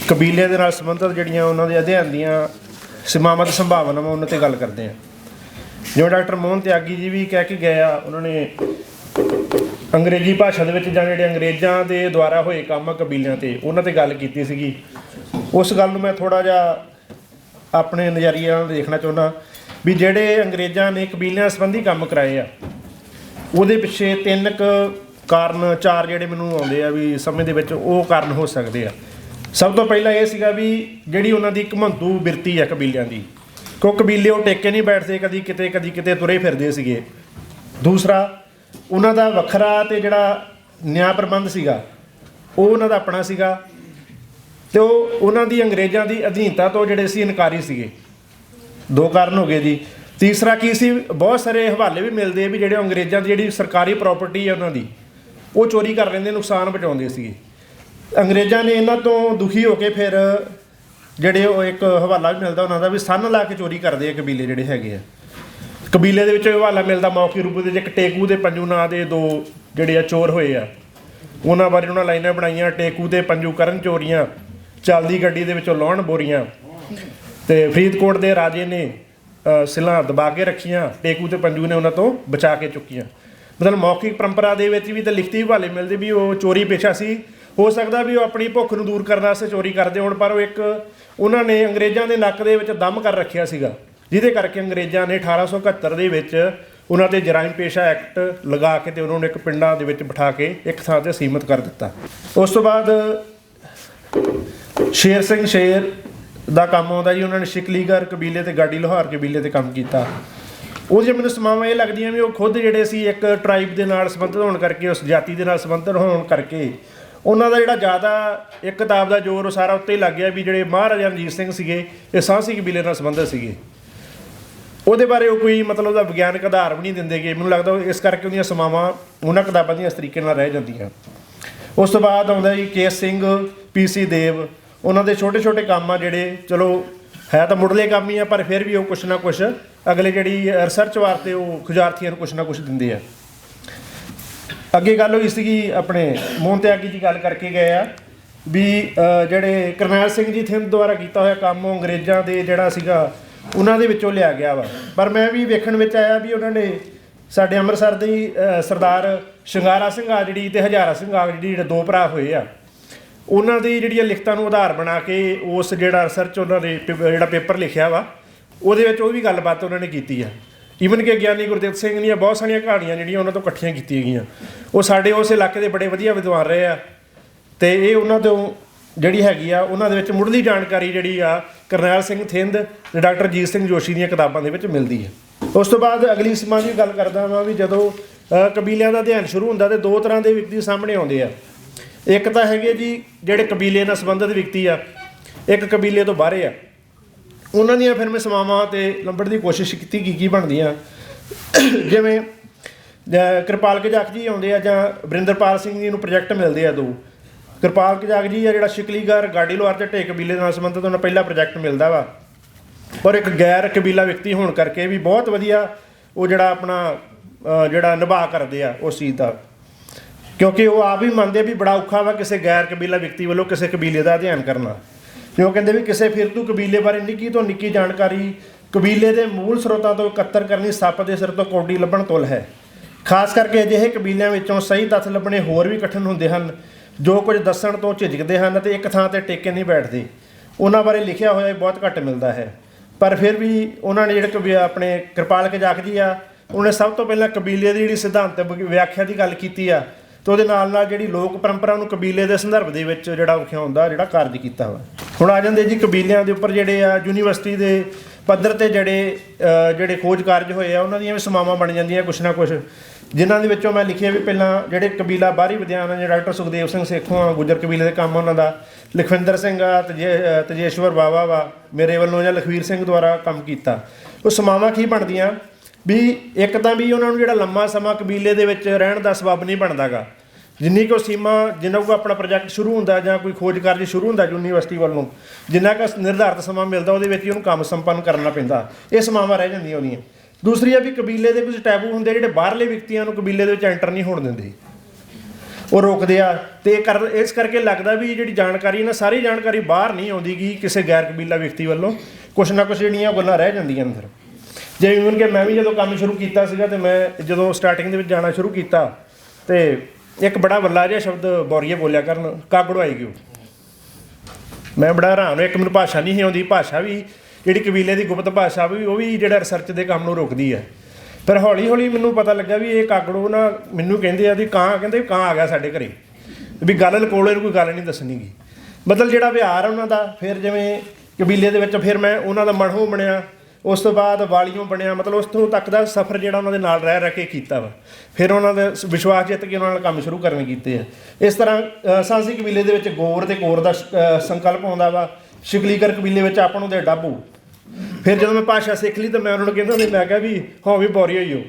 ਕਬੀਲੇ ਦੇ ਨਾਲ ਸੰਬੰਧਿਤ ਜਿਹੜੀਆਂ ਉਹਨਾਂ ਦੇ ਅਧਿਐਨ ਦੀਆਂ ਸੀਮਾਵਾਂ ਤੇ ਸੰਭਾਵਨਾਵਾਂ ਉਹਨਾਂ 'ਤੇ ਗੱਲ ਕਰਦੇ ਹਾਂ। ਜਿਵੇਂ ਡਾਕਟਰ ਮੋਹਨ ਤਿਆਗੀ ਜੀ ਵੀ ਕਹਿ ਕੇ ਗਏ ਆ, ਉਹਨਾਂ ਨੇ ਅੰਗਰੇਜ਼ੀ ਭਾਸ਼ਾ ਦੇ ਵਿੱਚ ਜਾਂ ਜਿਹੜੇ ਅੰਗਰੇਜ਼ਾਂ ਦੇ ਦੁਆਰਾ ਹੋਏ ਕੰਮ ਆ ਕਬੀਲਿਆਂ 'ਤੇ, ਉਹਨਾਂ 'ਤੇ ਗੱਲ ਕੀਤੀ ਸੀਗੀ। ਉਸ ਗੱਲ ਨੂੰ ਮੈਂ ਥੋੜ੍ਹਾ ਜਿਹਾ ਆਪਣੇ ਨਜ਼ਰੀਏ ਨਾਲ ਦੇਖਣਾ ਚਾਹੁੰਦਾ ਵੀ ਜਿਹੜੇ ਅੰਗਰੇਜ਼ਾਂ ਨੇ ਕਬੀਲਿਆਂ ਸੰਬੰਧੀ ਕੰਮ ਕਰਾਏ ਆ, ਉਹਦੇ ਪਿੱਛੇ 3 ਕਾਰਨ 4 ਜਿਹੜੇ ਮੈਨੂੰ ਆਉਂਦੇ ਆ ਵੀ ਸਮੇਂ ਦੇ ਵਿੱਚ ਉਹ ਕਾਰਨ ਹੋ ਸਕਦੇ ਆ। ਸਭ ਤੋਂ ਪਹਿਲਾਂ ਇਹ ਸੀਗਾ ਵੀ ਜਿਹੜੀ ਉਹਨਾਂ ਦੀ ਘਮੰਦੂ ਬਿਰਤੀ ਆ ਕਬੀਲਿਆਂ ਦੀ, ਕਿਉਂ ਕਬੀਲੇ ਉਹ ਟੇਕੇ ਨਹੀਂ ਬੈਠਦੇ, ਕਦੀ ਕਿਤੇ ਤੁਰੇ ਫਿਰਦੇ ਸੀਗੇ। ਦੂਸਰਾ, ਉਹਨਾਂ ਦਾ ਵੱਖਰਾ ਅਤੇ ਜਿਹੜਾ ਨਿਆਂ ਪ੍ਰਬੰਧ ਸੀਗਾ ਉਹ ਉਹਨਾਂ ਦਾ ਆਪਣਾ ਸੀਗਾ, ਅਤੇ ਉਹ ਉਹਨਾਂ ਦੀ ਅੰਗਰੇਜ਼ਾਂ ਦੀ ਅਧੀਨਤਾ ਤੋਂ ਜਿਹੜੇ ਸੀ ਇਨਕਾਰੀ ਸੀਗੇ। 2 ਕਾਰਨ ਹੋ ਗਏ ਜੀ। ਤੀਸਰਾ ਕੀ ਸੀ, ਬਹੁਤ ਸਾਰੇ ਹਵਾਲੇ ਵੀ ਮਿਲਦੇ ਵੀ ਜਿਹੜੇ ਅੰਗਰੇਜ਼ਾਂ ਦੀ ਜਿਹੜੀ ਸਰਕਾਰੀ ਪ੍ਰਾਪਰਟੀ ਹੈ ਉਹਨਾਂ ਦੀ ਉਹ ਚੋਰੀ ਕਰ ਲੈਂਦੇ, ਨੁਕਸਾਨ ਪਹੁੰਚਾਉਂਦੇ ਸੀਗੇ। ਅੰਗਰੇਜ਼ਾਂ ਨੇ ਇਹਨਾਂ ਤੋਂ ਦੁਖੀ ਹੋ ਕੇ ਫਿਰ ਜਿਹੜੇ ਉਹ ਇੱਕ ਹਵਾਲਾ ਵੀ ਮਿਲਦਾ ਉਹਨਾਂ ਦਾ ਵੀ ਸੰਨ ਲਾ ਕੇ ਚੋਰੀ ਕਰਦੇ ਆ ਕਬੀਲੇ ਜਿਹੜੇ ਹੈਗੇ ਆ। ਕਬੀਲੇ ਦੇ ਵਿੱਚ ਹਵਾਲਾ ਮਿਲਦਾ ਮੌਖੀ ਰੂਪ ਦੇ ਇੱਕ ਟੇਕੂ ਤੇ ਪੰਜੂ ਨਾਂ ਦੇ 2 ਜਿਹੜੇ ਆ ਚੋਰ ਹੋਏ ਆ, ਉਹਨਾਂ ਬਾਰੇ ਉਹਨਾਂ ਲਾਈਨਾਂ ਬਣਾਈਆਂ, ਟੇਕੂ ਤੇ ਪੰਜੂ ਕਰਨ ਚੋਰੀਆਂ, ਚੱਲਦੀ ਗੱਡੀ ਦੇ ਵਿੱਚੋਂ ਲਾਉਣ ਬੋਰੀਆਂ। ਅਤੇ ਫਰੀਦਕੋਟ ਦੇ ਰਾਜੇ ਨੇ ਸਿਲਾਂ ਦਬਾ ਕੇ ਰੱਖੀਆਂ, ਟੇਕੂ ਤੇ ਪੰਜੂ ਨੇ ਉਹਨਾਂ ਤੋਂ ਬਚਾ ਕੇ ਚੁੱਕੀਆਂ। ਮਤਲਬ ਮੌਖਿਕ ਪਰੰਪਰਾ ਦੇ ਵਿੱਚ ਵੀ ਤਾਂ ਲਿਖਤੀ ਹਵਾਲੇ ਮਿਲਦੇ ਵੀ ਉਹ ਚੋਰੀ ਪੇਸ਼ਾ ਸੀ। ਹੋ ਸਕਦਾ ਵੀ ਉਹ ਆਪਣੀ ਭੁੱਖ ਨੂੰ ਦੂਰ ਕਰਨ ਵਾਸਤੇ ਚੋਰੀ ਕਰਦੇ ਹੋਣ, ਪਰ ਉਹ ਇੱਕ ਉਹਨਾਂ ਨੇ ਅੰਗਰੇਜ਼ਾਂ ਦੇ ਨੱਕ ਦੇ ਵਿੱਚ ਦਮ ਕਰ ਰੱਖਿਆ ਸੀਗਾ, ਜਿਹਦੇ ਕਰਕੇ ਅੰਗਰੇਜ਼ਾਂ ਨੇ 1871 ਦੇ ਵਿੱਚ ਉਹਨਾਂ 'ਤੇ ਜਰਾਇਮ ਪੇਸ਼ਾ ਐਕਟ ਲਗਾ ਕੇ ਅਤੇ ਉਹਨਾਂ ਨੂੰ ਇੱਕ ਪਿੰਡਾਂ ਦੇ ਵਿੱਚ ਬਿਠਾ ਕੇ ਇੱਕ ਥਾਂ 'ਤੇ ਸੀਮਿਤ ਕਰ ਦਿੱਤਾ। ਉਸ ਤੋਂ ਬਾਅਦ ਸ਼ੇਰ ਸਿੰਘ ਸ਼ੇਰ ਦਾ ਕੰਮ ਆਉਂਦਾ ਜੀ। ਉਹਨਾਂ ਨੇ ਸ਼ਿਕਲੀਗਰ ਕਬੀਲੇ ਅਤੇ ਗਾਡੀ ਲੋਹਾਰ ਕਬੀਲੇ 'ਤੇ ਕੰਮ ਕੀਤਾ। ਉਹਦੀਆਂ ਮੈਨੂੰ ਸਮਾਵਾਂ ਇਹ ਲੱਗਦੀਆਂ ਵੀ ਉਹ ਖੁਦ ਜਿਹੜੇ ਸੀ ਇੱਕ ਟਰਾਈਬ ਦੇ ਨਾਲ ਸੰਬੰਧਿਤ ਹੋਣ ਕਰਕੇ, ਉਸ ਜਾਤੀ ਦੇ ਨਾਲ ਸੰਬੰਧਿਤ ਹੋਣ ਕਰਕੇ ਉਹਨਾਂ ਦਾ ਜਿਹੜਾ ਜ਼ਿਆਦਾ ਇੱਕ ਕਿਤਾਬ ਦਾ ਜ਼ੋਰ ਉਹ ਸਾਰਾ ਉੱਤੇ ਹੀ ਲੱਗ ਗਿਆ ਵੀ ਜਿਹੜੇ ਮਹਾਰਾਜਾ ਰਣਜੀਤ ਸਿੰਘ ਸੀਗੇ ਇਹ ਸਾਂਸੀ ਕਬੀਲੇ ਨਾਲ ਸੰਬੰਧਿਤ ਸੀਗੇ। ਉਹਦੇ ਬਾਰੇ ਉਹ ਕੋਈ ਮਤਲਬ ਉਹਦਾ ਵਿਗਿਆਨਕ ਆਧਾਰ ਵੀ ਨਹੀਂ ਦਿੰਦੇ ਗੇ। ਮੈਨੂੰ ਲੱਗਦਾ ਇਸ ਕਰਕੇ ਉਹਦੀਆਂ ਸਮਾਵਾਂ ਉਹਨਾਂ ਕਿਤਾਬਾਂ ਦੀਆਂ ਇਸ ਤਰੀਕੇ ਨਾਲ ਰਹਿ ਜਾਂਦੀਆਂ। ਉਸ ਤੋਂ ਬਾਅਦ ਆਉਂਦਾ ਜੀ ਕੇਸ ਸਿੰਘ, PC ਦੇਵ। ਉਹਨਾਂ ਦੇ ਛੋਟੇ ਕੰਮ ਆ ਜਿਹੜੇ, ਚਲੋ ਹੈ ਤਾਂ ਮੁੱਢਲੇ ਕੰਮ ਹੀ ਆ, ਪਰ ਫਿਰ ਵੀ ਉਹ ਕੁਛ ਨਾ ਕੁਛ ਅਗਲੇ ਜਿਹੜੀ ਰਿਸਰਚ ਵਾਸਤੇ ਉਹ ਖੁਜਾਰਥੀਆਂ ਨੂੰ ਕੁਛ ਨਾ ਕੁਛ ਦਿੰਦੇ ਆ। ਅੱਗੇ ਗੱਲ ਹੋਈ ਸੀਗੀ ਆਪਣੇ ਮੋਹਨ ਤਿਆਗੀ ਜੀ ਗੱਲ ਕਰਕੇ ਗਏ ਆ ਵੀ ਜਿਹੜੇ ਕਰਨੈਲ ਸਿੰਘ ਜੀ ਥਿੰਦ ਦੁਆਰਾ ਕੀਤਾ ਹੋਇਆ ਕੰਮ ਉਹ ਅੰਗਰੇਜ਼ਾਂ ਦੇ ਜਿਹੜਾ ਸੀਗਾ ਉਹਨਾਂ ਦੇ ਵਿੱਚੋਂ ਲਿਆ ਗਿਆ ਵਾ। ਪਰ ਮੈਂ ਵੀ ਵੇਖਣ ਵਿੱਚ ਆਇਆ ਵੀ ਉਹਨਾਂ ਨੇ ਸਾਡੇ ਅੰਮ੍ਰਿਤਸਰ ਦੇ ਸਰਦਾਰ ਸ਼ਿੰਗਾਰਾ ਸਿੰਘ ਆਜੜੀ ਅਤੇ ਹਜ਼ਾਰਾ ਸਿੰਘ ਆਜੜੀ ਜਿਹੜੇ 2 ਭਰਾ ਹੋਏ ਆ, ਉਹਨਾਂ ਦੀ ਜਿਹੜੀਆਂ ਲਿਖਤਾਂ ਨੂੰ ਆਧਾਰ ਬਣਾ ਕੇ ਉਸ ਜਿਹੜਾ ਰਿਸਰਚ ਉਹਨਾਂ ਨੇ ਜਿਹੜਾ ਪੇਪਰ ਲਿਖਿਆ ਵਾ ਉਹਦੇ ਵਿੱਚ ਉਹ ਵੀ ਗੱਲਬਾਤ ਉਹਨਾਂ ਨੇ ਕੀਤੀ ਆ। ਈਵਨ ਕਿ ਗਿਆਨੀ ਗੁਰਦਿੱਤ ਸਿੰਘ ਦੀਆਂ ਬਹੁਤ ਸਾਰੀਆਂ ਕਹਾਣੀਆਂ ਜਿਹੜੀਆਂ ਉਹਨਾਂ ਤੋਂ ਇਕੱਠੀਆਂ ਕੀਤੀਆਂ ਗਈਆਂ। ਉਹ ਸਾਡੇ ਉਸ ਇਲਾਕੇ ਦੇ ਬੜੇ ਵਧੀਆ ਵਿਦਵਾਨ ਰਹੇ ਆ, ਅਤੇ ਇਹ ਉਹਨਾਂ ਤੋਂ ਜਿਹੜੀ ਹੈਗੀ ਆ ਉਹਨਾਂ ਦੇ ਵਿੱਚ ਮੁੱਢਲੀ ਜਾਣਕਾਰੀ ਜਿਹੜੀ ਆ ਕਰਨੈਲ ਸਿੰਘ ਥਿੰਦ ਅਤੇ ਡਾਕਟਰ ਅਜੀਤ ਸਿੰਘ ਜੋਸ਼ੀ ਦੀਆਂ ਕਿਤਾਬਾਂ ਦੇ ਵਿੱਚ ਮਿਲਦੀ ਹੈ। ਉਸ ਤੋਂ ਬਾਅਦ ਅਗਲੀ ਸਮਾਂ ਦੀ ਗੱਲ ਕਰਦਾ ਵਾਂ ਵੀ ਜਦੋਂ ਕਬੀਲਿਆਂ ਦਾ ਅਧਿਐਨ ਸ਼ੁਰੂ ਹੁੰਦਾ ਤਾਂ 2 ਤਰ੍ਹਾਂ ਦੇ ਵਿਅਕਤੀ ਸਾਹਮਣੇ ਆਉਂਦੇ ਆ। ਇੱਕ ਤਾਂ ਹੈਗੇ ਜੀ ਜਿਹੜੇ ਕਬੀਲੇ ਨਾਲ ਸੰਬੰਧਿਤ ਵਿਅਕਤੀ ਆ, ਇੱਕ ਕਬੀਲੇ ਤੋਂ ਬਾਹਰੇ ਆ। ਉਹਨਾਂ ਦੀਆਂ ਫਿਰ ਮੈਂ ਸਮਾਵਾਂ 'ਤੇ ਲੱਭਣ ਦੀ ਕੋਸ਼ਿਸ਼ ਕੀਤੀ ਕੀ ਬਣਦੀਆਂ। ਜਿਵੇਂ ਕਿਰਪਾਲ ਕਜ਼ਾਕ ਜੀ ਆਉਂਦੇ ਆ ਜਾਂ ਵਰਿੰਦਰਪਾਲ ਸਿੰਘ ਜੀ ਨੂੰ ਪ੍ਰੋਜੈਕਟ ਮਿਲਦੇ ਆ 2। ਕਿਰਪਾਲ ਕਜ਼ਾਕ ਜੀ ਆ ਜਿਹੜਾ ਸ਼ਿਕਲੀਗਰ ਗਾਡੀ ਲੋਹਾਰ ਤੇ ਢੇਕ ਕਬੀਲੇ ਨਾਲ ਸੰਬੰਧਿਤ ਉਹਨਾਂ ਪਹਿਲਾ ਪ੍ਰੋਜੈਕਟ ਮਿਲਦਾ ਵਾ, ਪਰ ਇੱਕ ਗੈਰ ਕਬੀਲਾ ਵਿਅਕਤੀ ਹੋਣ ਕਰਕੇ ਵੀ ਬਹੁਤ ਵਧੀਆ ਉਹ ਜਿਹੜਾ ਆਪਣਾ ਜਿਹੜਾ ਨਿਭਾ ਕਰਦੇ ਆ ਉਸ ਚੀਜ਼ ਦਾ, ਕਿਉਂਕਿ ਉਹ ਆਪ ਵੀ ਮੰਨਦੇ ਵੀ ਬੜਾ ਔਖਾ ਵਾ ਕਿਸੇ ਗੈਰ ਕਬੀਲਾ ਵਿਅਕਤੀ ਵੱਲੋਂ ਕਿਸੇ ਕਬੀਲੇ ਦਾ ਅਧਿਐਨ ਕਰਨਾ। ਕਿਉਂ ਕਹਿੰਦੇ ਵੀ ਕਿਸੇ ਫਿਰਤੂ ਕਬੀਲੇ ਬਾਰੇ ਨਿੱਕੀ ਤੋਂ ਨਿੱਕੀ ਜਾਣਕਾਰੀ ਕਬੀਲੇ ਦੇ ਮੂਲ ਸਰੋਤਾਂ ਤੋਂ ਇਕੱਤਰ ਕਰਨੀ ਸੱਪ ਦੇ ਸਿਰ ਤੋਂ ਕੌਡੀ ਲੱਭਣ ਤੁਲ ਹੈ। ਖਾਸ ਕਰਕੇ ਅਜਿਹੇ ਕਬੀਲਿਆਂ ਵਿੱਚੋਂ ਸਹੀ ਤੱਥ ਲੱਭਣੇ ਹੋਰ ਵੀ ਕਠਿਨ ਹੁੰਦੇ ਹਨ, ਜੋ ਕੁਝ ਦੱਸਣ ਤੋਂ ਝਿਜਕਦੇ ਹਨ ਅਤੇ ਇੱਕ ਥਾਂ 'ਤੇ ਟੇਕੇ ਨਹੀਂ ਬੈਠਦੇ। ਉਹਨਾਂ ਬਾਰੇ ਲਿਖਿਆ ਹੋਇਆ ਬਹੁਤ ਘੱਟ ਮਿਲਦਾ ਹੈ, ਪਰ ਫਿਰ ਵੀ ਉਹਨਾਂ ਨੇ ਜਿਹੜੇ ਆਪਣੇ ਕਿਰਪਾਲ ਕਜ਼ਾਕ ਜੀ ਆ, ਉਹਨੇ ਸਭ ਤੋਂ ਪਹਿਲਾਂ ਕਬੀਲੇ ਦੀ ਜਿਹੜੀ ਸਿਧਾਂਤਕ ਵਿਆਖਿਆ ਦੀ ਗੱਲ ਕੀਤੀ ਆ, ਅਤੇ ਉਹਦੇ ਨਾਲ ਜਿਹੜੀ ਲੋਕ ਪਰੰਪਰਾ ਨੂੰ ਕਬੀਲੇ ਦੇ ਸੰਦਰਭ ਦੇ ਵਿੱਚ ਜਿਹੜਾ ਵਿਖਾਉਣ ਦਾ ਜਿਹੜਾ ਕਾਰਜ ਕੀਤਾ ਵਾ। ਹੁਣ ਆ ਜਾਂਦੇ ਜੀ ਕਬੀਲਿਆਂ ਦੇ ਉੱਪਰ ਜਿਹੜੇ ਆ ਯੂਨੀਵਰਸਿਟੀ ਦੇ ਪੱਧਰ 'ਤੇ ਜਿਹੜੇ ਖੋਜ ਕਾਰਜ ਹੋਏ ਆ, ਉਹਨਾਂ ਦੀਆਂ ਵੀ ਸਮਾਵਾਂ ਬਣ ਜਾਂਦੀਆਂ ਕੁਛ ਨਾ ਕੁਛ, ਜਿਨ੍ਹਾਂ ਦੇ ਵਿੱਚੋਂ ਮੈਂ ਲਿਖਿਆ ਵੀ ਪਹਿਲਾਂ ਜਿਹੜੇ ਕਬੀਲਾ ਬਾਹਰੀ ਵਿਦਿਆਨ ਆ, ਡਾਕਟਰ ਸੁਖਦੇਵ ਸਿੰਘ ਸੇਖੋਂ ਆ, ਗੁੱਜਰ ਕਬੀਲੇ ਦੇ ਕੰਮ ਉਹਨਾਂ ਦਾ, ਲਖਵਿੰਦਰ ਸਿੰਘ ਆ, ਤਜੇਸ਼ਵਰ ਬਾਵਾ ਵਾ ਮੇਰੇ ਵੱਲੋਂ, ਜਾਂ ਲਖਵੀਰ ਸਿੰਘ ਦੁਆਰਾ ਕੰਮ ਕੀਤਾ। ਉਹ ਸਮਾਵਾਂ ਕੀ ਬਣਦੀਆਂ ਵੀ ਇੱਕ ਤਾਂ ਵੀ ਉਹਨਾਂ ਨੂੰ ਜਿਹੜਾ ਲੰਮਾ ਸਮਾਂ ਕਬੀਲੇ ਦੇ ਵਿੱਚ ਰਹਿਣ ਦਾ ਸਬੱਬ ਨਹੀਂ ਬਣਦਾ ਗਾ। ਜਿੰਨੀ ਕੁ ਸੀਮਾ, ਜਿੰਨਾ ਕੁ ਆਪਣਾ ਪ੍ਰੋਜੈਕਟ ਸ਼ੁਰੂ ਹੁੰਦਾ ਜਾਂ ਕੋਈ ਖੋਜ ਕਾਰਜ ਸ਼ੁਰੂ ਹੁੰਦਾ ਯੂਨੀਵਰਸਿਟੀ ਵੱਲੋਂ, ਜਿੰਨਾ ਕੁ ਨਿਰਧਾਰਿਤ ਸਮਾਂ ਮਿਲਦਾ ਉਹਦੇ ਵਿੱਚ ਹੀ ਉਹਨੂੰ ਕੰਮ ਸੰਪੰਨ ਕਰਨਾ ਪੈਂਦਾ। ਇਹ ਸਮਾਵਾਂ ਰਹਿ ਜਾਂਦੀਆਂ ਉਹਦੀਆਂ। ਦੂਸਰੀ ਆ ਵੀ ਕਬੀਲੇ ਦੇ ਕੁਝ ਟੈਬੂ ਹੁੰਦੇ ਜਿਹੜੇ ਬਾਹਰਲੇ ਵਿਅਕਤੀਆਂ ਨੂੰ ਕਬੀਲੇ ਦੇ ਵਿੱਚ ਐਂਟਰ ਨਹੀਂ ਹੋਣ ਦਿੰਦੇ। ਉਹ ਰੋਕਦੇ ਆ। ਤੇ ਇਸ ਕਰਕੇ ਲੱਗਦਾ ਵੀ ਜਿਹੜੀ ਜਾਣਕਾਰੀ ਨਾ ਸਾਰੀ ਜਾਣਕਾਰੀ ਬਾਹਰ ਨਹੀਂ ਆਉਂਦੀ ਗੀ ਕਿਸੇ ਗੈਰ ਕਬੀਲਾ ਵਿਅਕਤੀ ਵੱਲੋਂ, ਕੁਛ ਨਾ ਕੁਛ ਜਿਹੜੀਆਂ ਗੱਲਾਂ ਰਹਿ ਜਾਂਦੀਆਂ ਅੰਦਰ। ਜਿਵੇਂ ਇਵਨ ਕਿ ਮੈਂ ਵੀ ਜਦੋਂ ਕੰਮ ਸ਼ੁਰੂ ਕੀਤਾ ਸੀਗਾ ਤੇ ਮੈਂ ਜਦੋਂ ਸਟਾਰਟਿੰਗ ਦੇ ਵਿੱਚ ਜਾਣਾ ਸ਼ੁਰੂ ਕੀਤਾ ਤੇ ਇੱਕ ਬੜਾ ਵੱਲਾ ਜਿਹਾ ਸ਼ਬਦ ਬੌਰੀਏ ਬੋਲਿਆ ਕਰਨ, ਕਾਗੜੋ ਆਈ ਗਿਓ। ਮੈਂ ਬੜਾ ਹੈਰਾਨ ਹੋਇਆ, ਇੱਕ ਮੈਨੂੰ ਭਾਸ਼ਾ ਨਹੀਂ ਸੀ ਆਉਂਦੀ, ਭਾਸ਼ਾ ਵੀ ਜਿਹੜੀ ਕਬੀਲੇ ਦੀ ਗੁਪਤ ਭਾਸ਼ਾ ਵੀ ਉਹ ਵੀ ਜਿਹੜਾ ਰਿਸਰਚ ਦੇ ਕੰਮ ਨੂੰ ਰੋਕਦੀ ਹੈ। ਪਰ ਹੌਲੀ ਹੌਲੀ ਮੈਨੂੰ ਪਤਾ ਲੱਗਾ ਵੀ ਇਹ ਕਾਗੜੋ ਨਾ ਮੈਨੂੰ ਕਹਿੰਦੇ ਆ ਵੀ ਕਹਿੰਦੇ ਕਾਂ ਆ ਗਿਆ ਸਾਡੇ ਘਰੇ, ਵੀ ਗੱਲ ਲਕੋਲੇ ਨੂੰ ਕੋਈ ਗੱਲ ਨਹੀਂ ਦੱਸਣੀ ਗੀ। ਮਤਲਬ ਜਿਹੜਾ ਵਿਹਾਰ ਉਹਨਾਂ ਦਾ, ਫਿਰ ਜਿਵੇਂ ਕਬੀਲੇ ਦੇ ਵਿੱਚ ਫਿਰ ਮੈਂ ਉਹਨਾਂ ਦਾ ਮੜ੍ਹੋਂ ਬਣਿਆ, ਉਸ ਤੋਂ ਬਾਅਦ ਵਾਲੀਓਂ ਬਣਿਆ। ਮਤਲਬ ਉਸ ਤੋਂ ਤੱਕ ਦਾ ਸਫ਼ਰ ਜਿਹੜਾ ਉਹਨਾਂ ਦੇ ਨਾਲ ਰਹਿ ਕੇ ਕੀਤਾ ਵਾ। ਫਿਰ ਉਹਨਾਂ ਦਾ ਵਿਸ਼ਵਾਸ ਜਿੱਤ ਕੇ ਉਹਨਾਂ ਨਾਲ ਕੰਮ ਸ਼ੁਰੂ ਕਰਨੇ ਕੀਤੇ ਆ। ਇਸ ਤਰ੍ਹਾਂ ਸਾਂਸੀ ਕਬੀਲੇ ਦੇ ਵਿੱਚ ਗੋਰ ਤੇ ਕੋਰ ਦਾ ਸੰਕਲਪ ਆਉਂਦਾ ਵਾ। ਸ਼ਿਕਲੀਗਰ ਕਬੀਲੇ ਵਿੱਚ ਆਪਾਂ ਨੂੰ ਦੇ ਡਾਬੂ। ਫਿਰ ਜਦੋਂ ਮੈਂ ਭਾਸ਼ਾ ਸਿੱਖ ਲਈ ਤਾਂ ਮੈਂ ਉਹਨਾਂ ਨੂੰ ਕਹਿੰਦਾ ਸੀ, ਮੈਂ ਕਿਹਾ ਵੀ ਹਾਂ ਵੀ ਬੌਰੀਆ ਹੀ ਹੋ।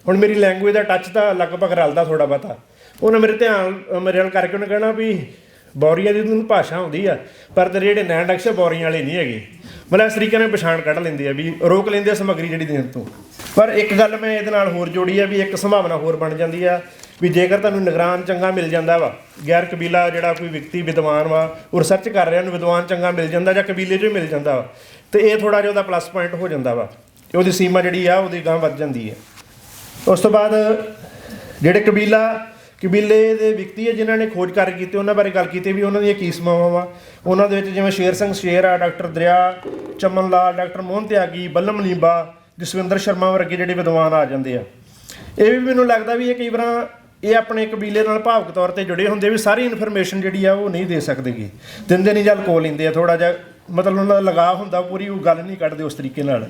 ਹੁਣ ਮੇਰੀ ਲੈਂਗੁਏਜ ਦਾ ਟੱਚ ਤਾਂ ਲਗਭਗ ਰਲਦਾ ਥੋੜ੍ਹਾ ਬਹੁਤਾ। ਉਹਨੇ ਮੇਰੇ ਨਾਲ ਕਰਕੇ ਉਹਨੇ ਕਹਿਣਾ ਵੀ ਬੌਰੀਆ ਦੀ ਤੁਹਾਨੂੰ ਭਾਸ਼ਾ ਆਉਂਦੀ ਆ, ਪਰ ਤੇਰੇ ਜਿਹੜੇ ਨੈਣ ਅਕਸ਼ਰ ਬੌਰੀਆਂ ਵਾਲੇ ਨਹੀਂ ਹੈਗੇ। ਮਤਲਬ ਇਸ ਤਰੀਕੇ ਨਾਲ ਪਛਾਣ ਕੱਢ ਲੈਂਦੇ ਆ, ਵੀ ਰੋਕ ਲੈਂਦੇ ਆ ਸਮੱਗਰੀ ਜਿਹੜੀ ਦੇਣ ਤੋਂ। ਪਰ ਇੱਕ ਗੱਲ ਮੈਂ ਇਹਦੇ ਨਾਲ ਹੋਰ ਜੋੜੀ ਆ ਵੀ ਇੱਕ ਸੰਭਾਵਨਾ ਹੋਰ ਬਣ ਜਾਂਦੀ ਆ ਵੀ ਜੇਕਰ ਤੁਹਾਨੂੰ ਨਿਗਰਾਨ ਚੰਗਾ ਮਿਲ ਜਾਂਦਾ ਵਾ, ਗੈਰ ਕਬੀਲਾ ਜਿਹੜਾ ਕੋਈ ਵਿਅਕਤੀ ਵਿਦਵਾਨ ਵਾ ਉਹ ਰਿਸਰਚ ਕਰ ਰਿਹਾ, ਉਹਨੂੰ ਵਿਦਵਾਨ ਚੰਗਾ ਮਿਲ ਜਾਂਦਾ ਜਾਂ ਕਬੀਲੇ 'ਚੋਂ ਮਿਲ ਜਾਂਦਾ ਵਾ, ਤੇ ਇਹ ਥੋੜ੍ਹਾ ਜਿਹਾ ਉਹਦਾ ਪਲੱਸ ਪੁਆਇੰਟ ਹੋ ਜਾਂਦਾ ਵਾ। ਉਹਦੀ ਸੀਮਾ ਜਿਹੜੀ ਆ ਉਹਦੀ ਗਾਂਹ ਵੱਧ ਜਾਂਦੀ ਹੈ। ਉਸ ਤੋਂ ਬਾਅਦ ਜਿਹੜੇ ਕਬੀਲੇ ਦੇ ਵਿਅਕਤੀ ਆ ਜਿਨ੍ਹਾਂ ਨੇ ਖੋਜ ਕਾਰਜ ਕੀਤੇ, ਉਹਨਾਂ ਬਾਰੇ ਗੱਲ ਕੀਤੀ ਵੀ ਉਹਨਾਂ ਦੀਆਂ ਕੀ ਸੀਮਾਵਾਂ ਵਾ। ਉਹਨਾਂ ਦੇ ਵਿੱਚ ਜਿਵੇਂ ਸ਼ੇਰ ਸਿੰਘ ਸ਼ੇਰ ਆ, ਡਾਕਟਰ ਦਰਿਆ, ਚਮਨ ਲਾਲ, ਡਾਕਟਰ ਮੋਹਨ ਤਿਆਗੀ, ਬੱਲਮ ਲੀਂਬਾ, ਜਸਵਿੰਦਰ ਸ਼ਰਮਾ ਵਰਗੇ ਜਿਹੜੇ ਵਿਦਵਾਨ ਆ ਜਾਂਦੇ ਆ। ਇਹ ਵੀ ਮੈਨੂੰ ਲੱਗਦਾ ਵੀ ਇਹ ਕਈ ਵਾਰ ਇਹ ਆਪਣੇ ਕਬੀਲੇ ਨਾਲ ਭਾਵਕ ਤੌਰ 'ਤੇ ਜੁੜੇ ਹੁੰਦੇ, ਵੀ ਸਾਰੀ ਇਨਫੋਰਮੇਸ਼ਨ ਜਿਹੜੀ ਆ ਉਹ ਨਹੀਂ ਦੇ ਸਕਦੇ ਗੇ, ਦਿੰਦੇ ਨਹੀਂ ਜਾਂ ਲਕੋ ਲੈਂਦੇ ਆ ਥੋੜ੍ਹਾ ਜਿਹਾ। ਮਤਲਬ ਉਹਨਾਂ ਦਾ ਲਗਾਅ ਹੁੰਦਾ, ਪੂਰੀ ਉਹ ਗੱਲ ਨਹੀਂ ਕੱਢਦੇ ਉਸ ਤਰੀਕੇ ਨਾਲ।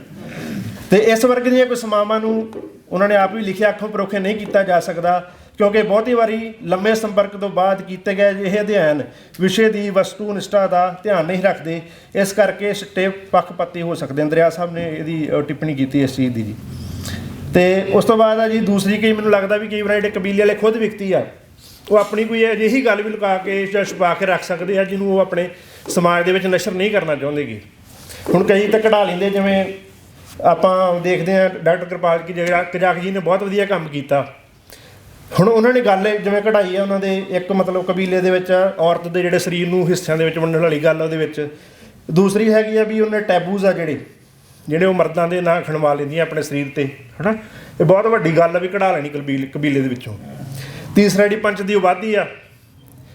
ਅਤੇ ਇਸ ਵਰਗ ਦੀਆਂ ਕੋਈ ਸੀਮਾਵਾਂ ਨੂੰ ਉਹਨਾਂ ਨੇ ਆਪ ਵੀ ਲਿਖਿਆ, ਅੱਖੋਂ ਪਰੋਖੇ ਨਹੀਂ ਕੀਤਾ ਜਾ ਸਕਦਾ, ਕਿਉਂਕਿ ਬਹੁਤੀ ਵਾਰੀ ਲੰਮੇ ਸੰਪਰਕ ਤੋਂ ਬਾਅਦ ਕੀਤੇ ਗਏ ਇਹ ਅਧਿਐਨ ਵਿਸ਼ੇ ਦੀ ਵਸਤੂ ਨਿਸ਼ਠਾ ਦਾ ਧਿਆਨ ਨਹੀਂ ਰੱਖਦੇ। ਇਸ ਕਰਕੇ ਸਿੱਟੇ ਪੱਖਪਾਤੀ ਹੋ ਸਕਦੇ ਹਨ। ਦਰਿਆ ਸਾਹਿਬ ਨੇ ਇਹਦੀ ਟਿੱਪਣੀ ਕੀਤੀ ਇਸ ਚੀਜ਼ ਦੀ ਜੀ। ਅਤੇ ਉਸ ਤੋਂ ਬਾਅਦ ਆ ਜੀ ਦੂਸਰੀ, ਕਈ ਮੈਨੂੰ ਲੱਗਦਾ ਵੀ ਕਈ ਵਾਰ ਜਿਹੜੇ ਕਬੀਲੇ ਵਾਲੇ ਖੁਦ ਵਿਅਕਤੀ ਆ ਉਹ ਆਪਣੀ ਕੋਈ ਅਜਿਹੀ ਗੱਲ ਵੀ ਲੁਕਾ ਕੇ ਜਾਂ ਛੁਪਾ ਕੇ ਰੱਖ ਸਕਦੇ ਆ ਜਿਹਨੂੰ ਉਹ ਆਪਣੇ ਸਮਾਜ ਦੇ ਵਿੱਚ ਨਸ਼ਰ ਨਹੀਂ ਕਰਨਾ ਚਾਹੁੰਦੇ ਗੇ। ਹੁਣ ਕਈ ਤਾਂ ਕਢਾ ਲੈਂਦੇ, ਜਿਵੇਂ ਆਪਾਂ ਦੇਖਦੇ ਹਾਂ ਡਾਕਟਰ ਕਿਰਪਾਲ ਕਜਾਕ ਜੀ ਨੇ ਬਹੁਤ ਵਧੀਆ ਕੰਮ ਕੀਤਾ। ਹੁਣ ਉਹਨਾਂ ਨੇ ਗੱਲ ਜਿਵੇਂ ਕਢਾਈ ਆ ਉਹਨਾਂ ਦੇ ਇੱਕ ਮਤਲਬ ਕਬੀਲੇ ਦੇ ਵਿੱਚ ਔਰਤ ਦੇ ਜਿਹੜੇ ਸਰੀਰ ਨੂੰ ਹਿੱਸਿਆਂ ਦੇ ਵਿੱਚ ਵੰਡਣ ਵਾਲੀ ਗੱਲ ਉਹਦੇ ਵਿੱਚ। ਦੂਸਰੀ ਹੈਗੀ ਆ ਵੀ ਉਹਨੇ ਟੈਬੂਜ਼ ਆ ਜਿਹੜੇ ਉਹ ਮਰਦਾਂ ਦੇ ਨਾਂ ਖਣਵਾ ਲੈਂਦੀਆਂ ਆਪਣੇ ਸਰੀਰ 'ਤੇ, ਹੈ ਨਾ। ਇਹ ਬਹੁਤ ਵੱਡੀ ਗੱਲ ਆ ਵੀ ਕਢਾ ਲੈਣੀ ਕਬੀਲੇ ਦੇ ਵਿੱਚੋਂ। ਤੀਸਰਾ ਜਿਹੜੀ ਪੰਚ ਦੀ ਆਬਾਦੀ ਆ,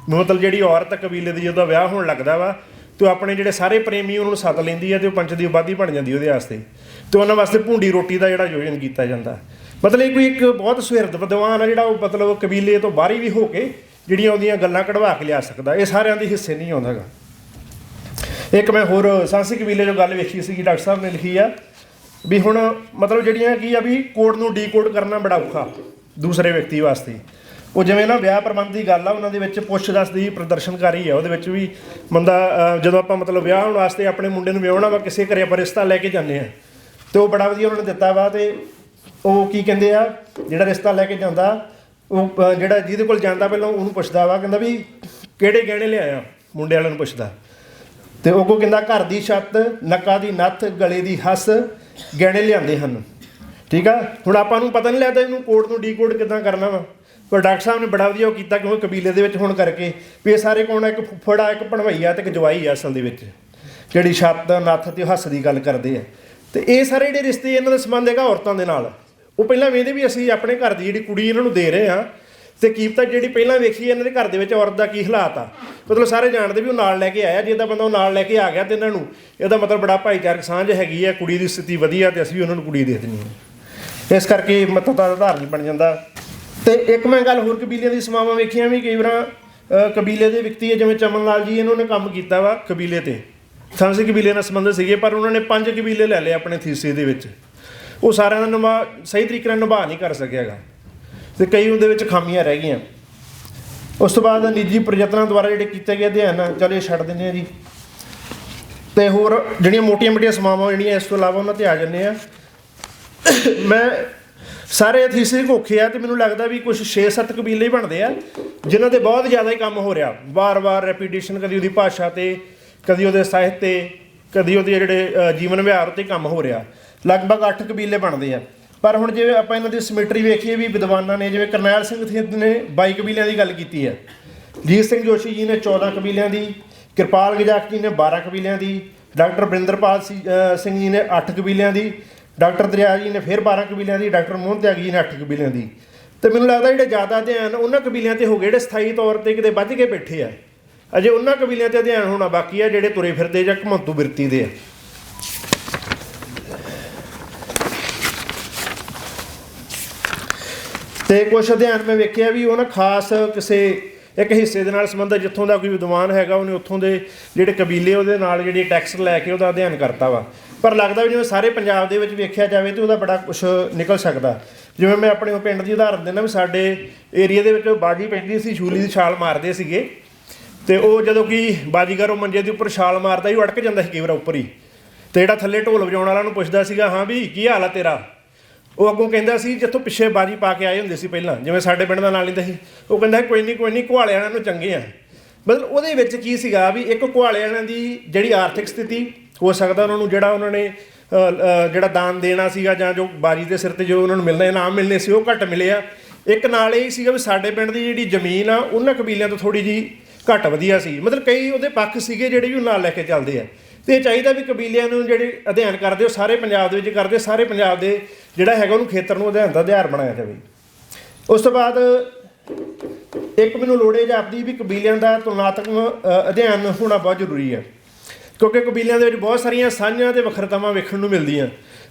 ਮਤਲਬ ਜਿਹੜੀ ਔਰਤ ਕਬੀਲੇ ਦੀ ਜਦੋਂ ਵਿਆਹ ਹੋਣ ਲੱਗਦਾ ਵਾ ਅਤੇ ਉਹ ਆਪਣੇ ਜਿਹੜੇ ਸਾਰੇ ਪ੍ਰੇਮੀ ਉਹਨਾਂ ਨੂੰ ਸੱਦ ਲੈਂਦੀ ਆ ਅਤੇ ਉਹ ਪੰਚ ਦੀ ਆਬਾਦੀ ਬਣ ਜਾਂਦੀ ਉਹਦੇ ਵਾਸਤੇ। ਅਤੇ ਉਹਨਾਂ ਵਾਸਤੇ ਭੂੰਡੀ ਰੋਟੀ ਦਾ ਜਿਹੜਾ ਆਯੋਜਨ ਕੀਤਾ ਜਾਂਦਾ। ਮਤਲਬ ਇਹ ਕੋਈ ਇੱਕ ਬਹੁਤ ਸੁਹਿਰਦ ਵਿਦਵਾਨ ਆ ਜਿਹੜਾ ਉਹ ਮਤਲਬ ਕਬੀਲੇ ਤੋਂ ਬਾਹਰੀ ਵੀ ਹੋ ਕੇ ਜਿਹੜੀਆਂ ਉਹਦੀਆਂ ਗੱਲਾਂ ਕਢਵਾ ਕੇ ਲਿਆ ਸਕਦਾ। ਇਹ ਸਾਰਿਆਂ ਦੇ ਹਿੱਸੇ ਨਹੀਂ ਆਉਂਦਾ ਗਾ। ਇੱਕ ਮੈਂ ਹੋਰ ਸਾਂਸੀ ਕਬੀਲੇ 'ਚੋਂ ਗੱਲ ਵੇਖੀ ਸੀਗੀ, ਡਾਕਟਰ ਸਾਹਿਬ ਨੇ ਲਿਖੀ ਆ ਵੀ ਹੁਣ ਮਤਲਬ ਜਿਹੜੀਆਂ ਕੀ ਆ ਵੀ ਕੋਡ ਨੂੰ ਡੀਕੋਡ ਕਰਨਾ ਬੜਾ ਔਖਾ ਦੂਸਰੇ ਵਿਅਕਤੀ ਵਾਸਤੇ। ਉਹ ਜਿਵੇਂ ਨਾ ਵਿਆਹ ਪ੍ਰਬੰਧ ਦੀ ਗੱਲ ਆ, ਉਹਨਾਂ ਦੇ ਵਿੱਚ ਪੁੱਛ ਦੱਸ ਦੀ ਪ੍ਰਦਰਸ਼ਨਕਾਰੀ ਆ। ਉਹਦੇ ਵਿੱਚ ਵੀ ਬੰਦਾ ਜਦੋਂ ਆਪਾਂ ਮਤਲਬ ਵਿਆਹ ਹੋਣ ਵਾਸਤੇ ਆਪਣੇ ਮੁੰਡੇ ਨੂੰ ਵਿਆਹੁਣਾ ਵਾ, ਕਿਸੇ ਘਰੇ ਆਪਾਂ ਰਿਸ਼ਤਾ ਲੈ ਕੇ ਜਾਂਦੇ ਹਾਂ ਅਤੇ ਉਹ ਬੜਾ ਵਧੀਆ ਉਹਨਾਂ ਨੇ ਦਿੱਤਾ ਵਾ। ਅਤੇ ਉਹ ਕੀ ਕਹਿੰਦੇ ਆ, ਜਿਹੜਾ ਰਿਸ਼ਤਾ ਲੈ ਕੇ ਜਾਂਦਾ ਉਹ ਜਿਹੜਾ ਜਿਹਦੇ ਕੋਲ ਜਾਂਦਾ ਪਹਿਲਾਂ ਉਹਨੂੰ ਪੁੱਛਦਾ ਵਾ, ਕਹਿੰਦਾ ਵੀ ਕਿਹੜੇ ਗਹਿਣੇ ਲਿਆਇਆ, ਮੁੰਡੇ ਵਾਲਿਆਂ ਨੂੰ ਪੁੱਛਦਾ। ਅਤੇ ਉਹ ਕਹਿੰਦਾ ਘਰ ਦੀ ਛੱਤ, ਨੱਕਾਂ ਦੀ ਨੱਥ, ਗਲੇ ਦੀ ਹੱਸ, ਗਹਿਣੇ ਲਿਆਂਦੇ ਹਨ। ਠੀਕ ਆ। ਹੁਣ ਆਪਾਂ ਨੂੰ ਪਤਾ ਨਹੀਂ ਲੱਗਦਾ ਇਹਨੂੰ ਕੋਡ ਨੂੰ ਡੀਕੋਡ ਕਿੱਦਾਂ ਕਰਨਾ ਵਾ, ਪਰ ਡਾਕਟਰ ਸਾਹਿਬ ਨੇ ਬੜਾ ਵਧੀਆ ਉਹ ਕੀਤਾ, ਕਿਉਂਕਿ ਕਬੀਲੇ ਦੇ ਵਿੱਚ ਹੋਣ ਕਰਕੇ ਵੀ ਇਹ ਸਾਰੇ ਕੋਣ ਇੱਕ ਫੁੱਫੜ ਆ, ਇੱਕ ਭਣਵਈਆ ਅਤੇ ਇੱਕ ਜਵਾਈ ਆ ਅਸਲ ਦੇ ਵਿੱਚ, ਜਿਹੜੀ ਛੱਤ, ਨੱਥ ਅਤੇ ਹੱਸ ਦੀ ਗੱਲ ਕਰਦੇ ਆ। ਅਤੇ ਇਹ ਸਾਰੇ ਜਿਹੜੇ ਰਿਸ਼ਤੇ ਇਹਨਾਂ ਦੇ ਸੰਬੰਧ ਹੈਗਾ ਔਰਤਾਂ ਦੇ ਨਾਲ, ਉਹ ਪਹਿਲਾਂ ਵੇਖਦੇ ਵੀ ਅਸੀਂ ਆਪਣੇ ਘਰ ਦੀ ਜਿਹੜੀ ਕੁੜੀ ਇਹਨਾਂ ਨੂੰ ਦੇ ਰਹੇ ਹਾਂ ਅਤੇ ਕੀਮਤ ਜਿਹੜੀ ਪਹਿਲਾਂ ਵੇਖੀ ਇਹਨਾਂ ਦੇ ਘਰ ਦੇ ਵਿੱਚ ਔਰਤ ਦਾ ਕੀ ਹਾਲਾਤ ਆ। ਮਤਲਬ ਸਾਰੇ ਜਾਣਦੇ ਵੀ ਉਹ ਨਾਲ ਲੈ ਕੇ ਆਇਆ, ਜੇ ਤਾਂ ਬੰਦਾ ਉਹ ਨਾਲ ਲੈ ਕੇ ਆ ਗਿਆ ਅਤੇ ਇਹਨਾਂ ਨੂੰ ਇਹਦਾ ਮਤਲਬ ਬੜਾ ਭਾਈਚਾਰਕ ਸਾਂਝ ਹੈਗੀ ਹੈ, ਕੁੜੀ ਦੀ ਸਥਿਤੀ ਵਧੀਆ ਅਤੇ ਅਸੀਂ ਵੀ ਉਹਨਾਂ ਨੂੰ ਕੁੜੀ ਦੇ ਦੇਣੀ ਹੈ। ਇਸ ਕਰਕੇ ਮਹੱਤਤਾ ਦਾ ਆਧਾਰ ਨਹੀਂ ਬਣ ਜਾਂਦਾ। ਅਤੇ ਇੱਕ ਮੈਂ ਗੱਲ ਹੋਰ ਕਬੀਲਿਆਂ ਦੀ ਸੀਮਾਵਾਂ ਵੇਖੀਆਂ ਵੀ ਕਈ ਵਾਰ ਕਬੀਲੇ ਦੇ ਵਿਅਕਤੀ ਹੈ, ਜਿਵੇਂ ਚਮਨ ਲਾਲ ਜੀ ਇਹਨਾਂ ਨੇ ਕੰਮ ਕੀਤਾ ਵਾ ਕਬੀਲੇ 'ਤੇ, ਸਾਂਸੀ ਕਬੀਲੇ ਨਾਲ ਸੰਬੰਧਿਤ ਸੀਗੇ, ਪਰ ਉਹਨਾਂ ਨੇ 5 ਕਬੀਲੇ ਲੈ ਲਏ ਆਪਣੇ ਥੀਸੇ ਦੇ ਵਿੱਚ। ਉਹ ਸਾਰਿਆਂ ਦਾ ਸਹੀ ਤਰੀਕੇ ਨਾਲ ਨਿਭਾ ਨਹੀਂ ਕਰ ਸਕਿਆ ਗਾ ਅਤੇ ਕਈ ਉਹਦੇ ਵਿੱਚ ਖਾਮੀਆਂ ਰਹਿ ਗਈਆਂ। ਉਸ ਤੋਂ ਬਾਅਦ ਨਿੱਜੀ ਪ੍ਰਯਤਨਾਂ ਦੁਆਰਾ ਜਿਹੜੇ ਕੀਤੇ ਗਏ ਅਧਿਐਨ, ਚਲੋ ਇਹ ਛੱਡ ਦਿੰਦੇ ਹਾਂ ਜੀ। ਅਤੇ ਹੋਰ ਜਿਹੜੀਆਂ ਮੋਟੀਆਂ ਸੀਮਾਵਾਂ ਜਿਹੜੀਆਂ ਇਸ ਤੋਂ ਇਲਾਵਾ ਉਹਨਾਂ 'ਤੇ ਆ ਜਾਂਦੇ ਆ। ਮੈਂ ਸਾਰੇ ਥੀਸੇ ਘੋਖੇ ਆ ਅਤੇ ਮੈਨੂੰ ਲੱਗਦਾ ਵੀ ਕੁਛ 6-7 ਕਬੀਲੇ ਹੀ ਬਣਦੇ ਆ ਜਿਨ੍ਹਾਂ 'ਤੇ ਬਹੁਤ ਜ਼ਿਆਦਾ ਹੀ ਕੰਮ ਹੋ ਰਿਹਾ, ਵਾਰ-ਵਾਰ ਰੈਪੀਟੀਸ਼ਨ, ਕਦੀ ਉਹਦੀ ਭਾਸ਼ਾ 'ਤੇ, ਕਦੀ ਉਹਦੇ ਸਾਹਿਤ 'ਤੇ, ਕਦੀ ਉਹਦੇ ਜਿਹੜੇ ਜੀਵਨ ਵਿਹਾਰ 'ਤੇ ਕੰਮ ਹੋ ਰਿਹਾ। ਲਗਭਗ 8 ਕਬੀਲੇ ਬਣਦੇ ਆ। ਪਰ ਹੁਣ ਜਿਵੇਂ ਆਪਾਂ ਇਹਨਾਂ ਦੀ ਸਿਮੈਟਰੀ ਵੇਖੀਏ ਵੀ ਵਿਦਵਾਨਾਂ ਨੇ, ਜਿਵੇਂ ਕਰਨੈਲ ਸਿੰਘ ਥਿੰਦ ਨੇ 22 ਕਬੀਲਿਆਂ ਦੀ ਗੱਲ ਕੀਤੀ ਹੈ, ਜੀਤ ਸਿੰਘ ਜੋਸ਼ੀ ਜੀ ਨੇ 14 ਕਬੀਲਿਆਂ ਦੀ, ਕਿਰਪਾਲ ਗਜਾਕ ਜੀ ਨੇ 12 ਕਬੀਲਿਆਂ ਦੀ, ਡਾਕਟਰ ਬਰਿੰਦਰਪਾਲ ਸਿੰਘ ਜੀ ਨੇ 8 ਕਬੀਲਿਆਂ ਦੀ, ਡਾਕਟਰ ਦਰਿਆ ਜੀ ਨੇ ਫਿਰ 12 ਕਬੀਲਿਆਂ ਦੀ, ਡਾਕਟਰ ਮੋਹਨ ਤਿਆਗੀ ਜੀ ਨੇ 8 ਕਬੀਲਿਆਂ ਦੀ। ਤੇ ਮੈਨੂੰ ਲੱਗਦਾ ਜਿਹੜੇ ਜ਼ਿਆਦਾ ਅਧਿਐਨ ਉਹਨਾਂ ਕਬੀਲਿਆਂ 'ਤੇ ਹੋ ਗਏ ਜਿਹੜੇ ਸਥਾਈ ਤੌਰ 'ਤੇ ਕਿਤੇ ਵੱਧ ਕੇ ਬੈਠੇ ਆ। ਅਜੇ ਉਹਨਾਂ ਕਬੀਲਿਆਂ 'ਤੇ ਅਧਿਐਨ ਹੋਣਾ ਬਾਕੀ ਆ ਜਿਹੜੇ ਤੁਰੇ ਫਿਰਦੇ ਜਾਂ ਘਮੰਤੂ ਬਿਰਤੀ ਦੇ ਆ। ਤੇ ਕੁਛ ਅਧਿਐਨ ਮੈਂ ਵੇਖਿਆ ਵੀ ਉਹ ਨਾ ਖਾਸ ਕਿਸੇ ਇੱਕ ਹਿੱਸੇ ਦੇ ਨਾਲ ਸੰਬੰਧਿਤ, ਜਿੱਥੋਂ ਦਾ ਕੋਈ ਵਿਦਵਾਨ ਹੈਗਾ ਉਹਨੇ ਉੱਥੋਂ ਦੇ ਜਿਹੜੇ ਕਬੀਲੇ ਉਹਦੇ ਨਾਲ ਜਿਹੜੀ ਟੈਕਸਟ ਲੈ ਕੇ ਉਹਦਾ ਅਧਿਐਨ ਕਰਤਾ ਵਾ। ਪਰ ਲੱਗਦਾ ਵੀ ਜਿਵੇਂ ਸਾਰੇ ਪੰਜਾਬ ਦੇ ਵਿੱਚ ਵੇਖਿਆ ਜਾਵੇ ਤਾਂ ਉਹਦਾ ਬੜਾ ਕੁਛ ਨਿਕਲ ਸਕਦਾ। ਜਿਵੇਂ ਮੈਂ ਆਪਣੇ ਉਹ ਪਿੰਡ ਦੀ ਉਦਾਹਰਨ ਦਿੰਦਾ ਵੀ ਸਾਡੇ ਏਰੀਆ ਦੇ ਵਿੱਚ ਬਾਜੀ ਪੈਂਦੀ ਸੀ, ਛੂਲੀ ਦੀ ਛਾਲ ਮਾਰਦੇ ਸੀਗੇ, ਅਤੇ ਉਹ ਜਦੋਂ ਕਿ ਬਾਜੀਗਰ ਉਹ ਮੰਜੇ ਦੇ ਉੱਪਰ ਛਾਲ ਮਾਰਦਾ ਸੀ, ਉਹ ਅਟਕ ਜਾਂਦਾ ਸੀ ਕਈ ਵਾਰ ਉੱਪਰ ਹੀ। ਅਤੇ ਜਿਹੜਾ ਥੱਲੇ ਢੋਲ ਵਜਾਉਣ ਵਾਲਾ ਨੂੰ ਪੁੱਛਦਾ ਸੀਗਾ, ਹਾਂ ਵੀ ਕੀ ਹਾਲ ਆ ਤੇਰਾ? ਉਹ ਅੱਗੋਂ ਕਹਿੰਦਾ ਸੀ ਜਿੱਥੋਂ ਪਿੱਛੇ ਬਾਜੀ ਪਾ ਕੇ ਆਏ ਹੁੰਦੇ ਸੀ ਪਹਿਲਾਂ, ਜਿਵੇਂ ਸਾਡੇ ਪਿੰਡ ਦਾ ਨਾਂ ਲੈਂਦਾ ਸੀ, ਉਹ ਕਹਿੰਦਾ ਕੋਈ ਨਹੀਂ ਘੁਆਲੇ ਵਾਲਿਆਂ ਨੂੰ ਚੰਗੇ ਆ। ਮਤਲਬ ਉਹਦੇ ਵਿੱਚ ਕੀ ਸੀਗਾ ਵੀ ਇੱਕ ਘੁਆਲੇ ਵਾਲਿਆਂ ਦੀ ਜਿਹੜੀ ਆਰਥਿਕ ਸਥਿਤੀ, ਹੋ ਸਕਦਾ ਉਹਨਾਂ ਨੂੰ ਜਿਹੜਾ ਉਹਨਾਂ ਨੇ ਜਿਹੜਾ ਦਾਨ ਦੇਣਾ ਸੀਗਾ ਜਾਂ ਜੋ ਬਾਜੀ ਦੇ ਸਿਰ 'ਤੇ ਜੋ ਉਹਨਾਂ ਨੂੰ ਮਿਲਣਾ ਇਨਾਮ ਮਿਲਣੇ ਸੀ ਉਹ ਘੱਟ ਮਿਲੇ ਆ। ਇੱਕ ਨਾਲ ਇਹ ਸੀਗਾ ਵੀ ਸਾਡੇ ਪਿੰਡ ਦੀ ਜਿਹੜੀ ਜ਼ਮੀਨ ਆ ਉਹਨਾਂ ਕਬੀਲਿਆਂ ਤੋਂ ਥੋੜ੍ਹੀ ਜਿਹੀ ਘੱਟ ਵਧੀਆ ਸੀ। ਮਤਲਬ ਕਈ ਉਹਦੇ ਪੱਖ ਸੀਗੇ ਜਿਹੜੇ ਵੀ ਉਹ ਨਾਲ ਲੈ ਕੇ ਚੱਲਦੇ ਆ। ਅਤੇ ਇਹ ਚਾਹੀਦਾ ਵੀ ਕਬੀਲਿਆਂ ਨੂੰ ਜਿਹੜੇ ਅਧਿਐਨ ਕਰਦੇ ਉਹ ਸਾਰੇ ਪੰਜਾਬ ਦੇ ਵਿੱਚ ਕਰਦੇ, ਸਾਰੇ ਪੰਜਾਬ ਦੇ ਜਿਹੜਾ ਹੈਗਾ ਉਹਨੂੰ ਖੇਤਰ ਨੂੰ ਅਧਿਐਨ ਦਾ ਅਧਿਆਰ ਬਣਾਇਆ ਜਾਵੇ। ਉਸ ਤੋਂ ਬਾਅਦ ਇੱਕ ਮੈਨੂੰ ਲੋੜ ਇਹ ਜਾਪਦੀ ਵੀ ਕਬੀਲਿਆਂ ਦਾ ਤੁਲਨਾਤਮਕ ਅਧਿਐਨ ਹੋਣਾ ਬਹੁਤ ਜ਼ਰੂਰੀ ਹੈ, ਕਿਉਂਕਿ ਕਬੀਲਿਆਂ ਦੇ ਵਿੱਚ ਬਹੁਤ ਸਾਰੀਆਂ ਸਾਂਝਾਂ ਅਤੇ ਵੱਖਰਤਾਵਾਂ ਵੇਖਣ ਨੂੰ ਮਿਲਦੀਆਂ,